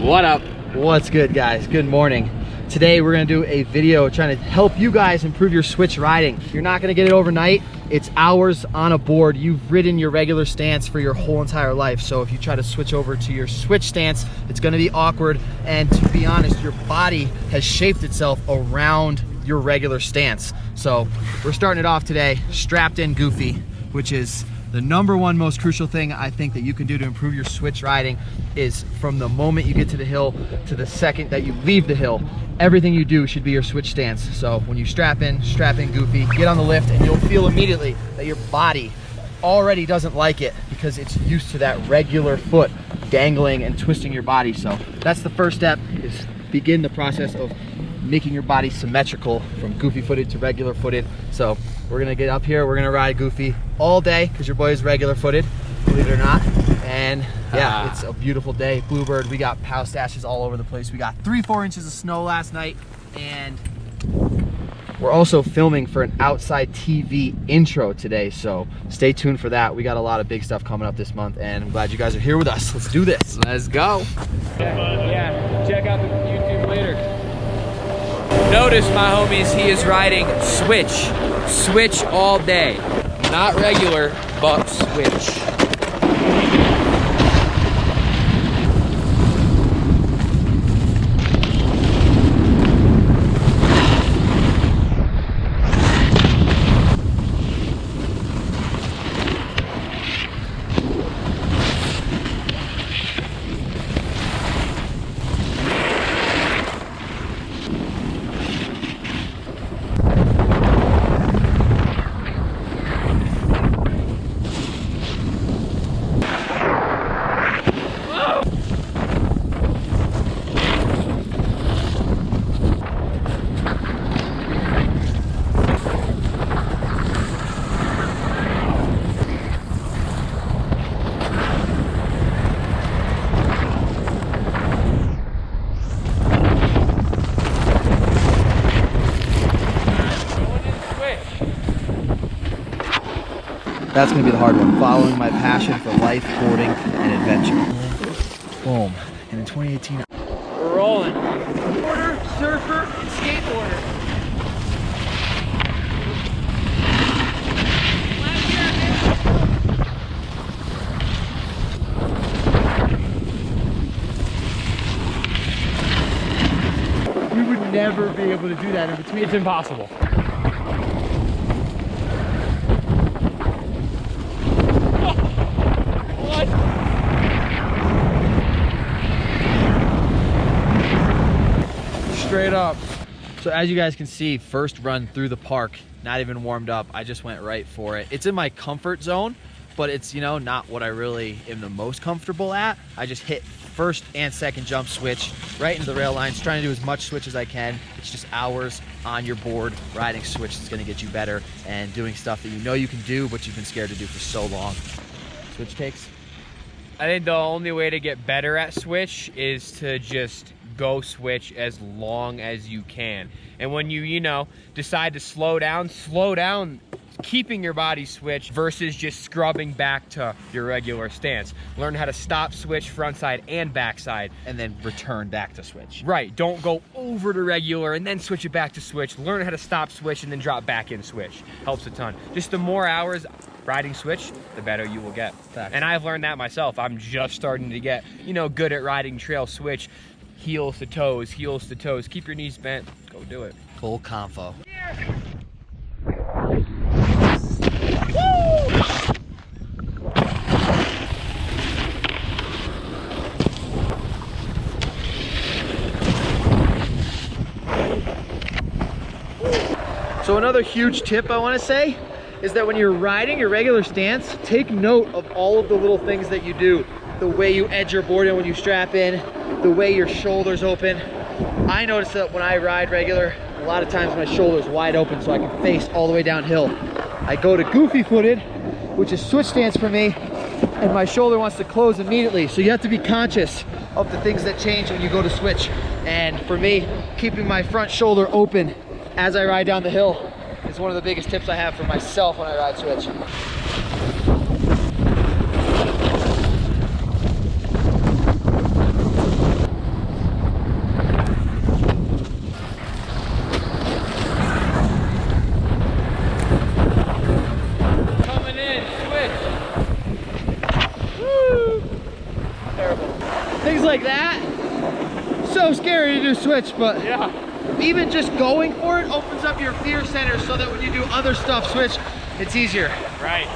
What up? What's good, guys? Good morning. Today we're gonna do a video trying to help you guys improve your switch riding. You're not gonna get it overnight. It's hours on a board. You've ridden your regular stance for your whole entire life. So if you try to switch over to your switch stance, it's gonna be awkward. And to be honest, your body has shaped itself around your regular stance. So we're starting it off today, strapped in goofy, which is the #1 most crucial thing I think that you can do to improve your switch riding is from the moment you get to the hill to the second that you leave the hill, everything you do should be your switch stance. So when you strap in goofy, get on the lift, and you'll feel immediately that your body already doesn't like it because it's used to that regular foot dangling and twisting your body. So that's the first step, is begin the process of making your body symmetrical from goofy footed to regular footed. So we're gonna get up here, we're gonna ride goofy all day because your boy is regular footed, believe it or not. And yeah, it's a beautiful day. Bluebird, we got pow stashes all over the place. We got 3-4 inches of snow last night, and we're also filming for an outside TV intro today, so stay tuned for that. We got a lot of big stuff coming up this month, and I'm glad you guys are here with us. Let's do this. Let's go. Yeah, check out the YouTube later. Notice, my homies, he is riding switch. Switch all day. Not regular, but switch. That's gonna be the hard one, following my passion for life, boarding, and adventure. Boom. And in 2018, We're rolling. Boarder, surfer, and skateboarder. we would never be able to do that in between. It's impossible. Straight up. So as you guys can see, first run through the park, not even warmed up. I just went right for it. It's in my comfort zone, but it's, you know, not what I really am the most comfortable at. I just hit first and second jump switch right into the rail lines, trying to do as much switch as I can. It's just hours on your board riding switch that's gonna get you better and doing stuff that you know you can do, but you've been scared to do for so long. Switch takes. I think the only way to get better at switch is to just go switch as long as you can. And when you know, decide to slow down keeping your body switch versus just scrubbing back to your regular stance. Learn how to stop switch frontside and backside, And then return back to switch. right. Don't go over to regular and then switch it back to switch. Learn how to stop switch and then drop back in switch. Helps a ton. Just the more hours riding switch, the better you will get. Facts. And I've learned that myself. I'm just starting to get, you know, good at riding trail switch. Heels to toes, heels to toes. Keep your knees bent. Go do it. Full confo. So another huge tip I want to say is that when you're riding your regular stance, take note of all of the little things that you do. The way you edge your board in when you strap in, the way your shoulders open. I notice that when I ride regular, a lot of times my shoulder's wide open so I can face all the way downhill. I go to goofy footed, which is switch stance for me, and my shoulder wants to close immediately. So you have to be conscious of the things that change when you go to switch. And for me, keeping my front shoulder open as I ride down the hill is one of the biggest tips I have for myself when I ride switch. things like that. So scary to do switch, but Yeah. even just going for it opens up your fear center so that when you do other stuff switch, it's easier. Right.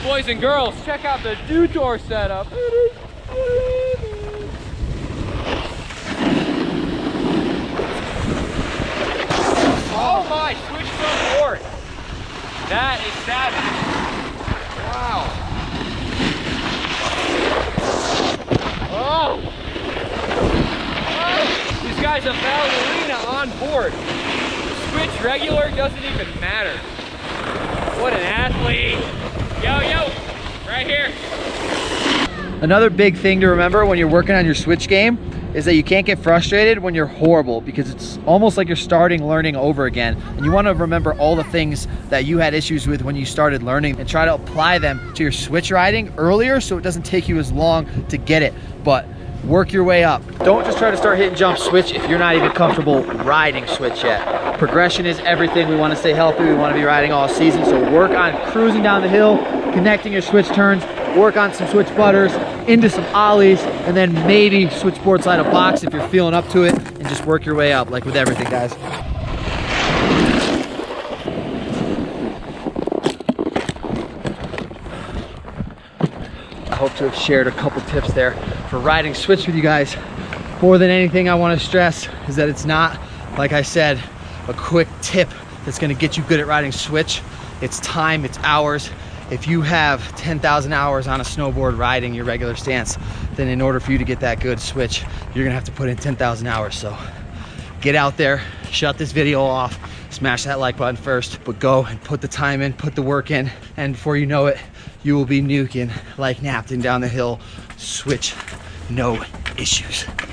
Boys and girls, check out the Dutor setup. Oh my, switch front board. That is savage. Wow. Oh. Oh. This guy's a ballerina on board. Switch regular doesn't even matter. What an athlete. Yo, yo, right here. Another big thing to remember when you're working on your switch game is that you can't get frustrated when you're horrible, because it's almost like you're starting learning over again. And you want to remember all the things that you had issues with when you started learning and try to apply them to your switch riding earlier so it doesn't take you as long to get it. But work your way up. Don't just try to start hitting jump switch if you're not even comfortable riding switch yet. Progression is everything. We want to stay healthy. We want to be riding all season. So work on cruising down the hill, connecting your switch turns, work on some switch butters, into some ollies, and then maybe switch board slide a box if you're feeling up to it, and just work your way up like with everything, guys. I hope to have shared a couple tips there for riding switch with you guys. More than anything, I want to stress is that it's not, like I said, a quick tip that's going to get you good at riding switch. It's time, it's hours. If you have 10,000 hours on a snowboard riding your regular stance, then in order for you to get that good switch, you're gonna have to put in 10,000 hours. So get out there, shut this video off, smash that like button first, but go and put the time in, put the work in, and before you know it, you will be nuking like Napton down the hill, switch, no issues.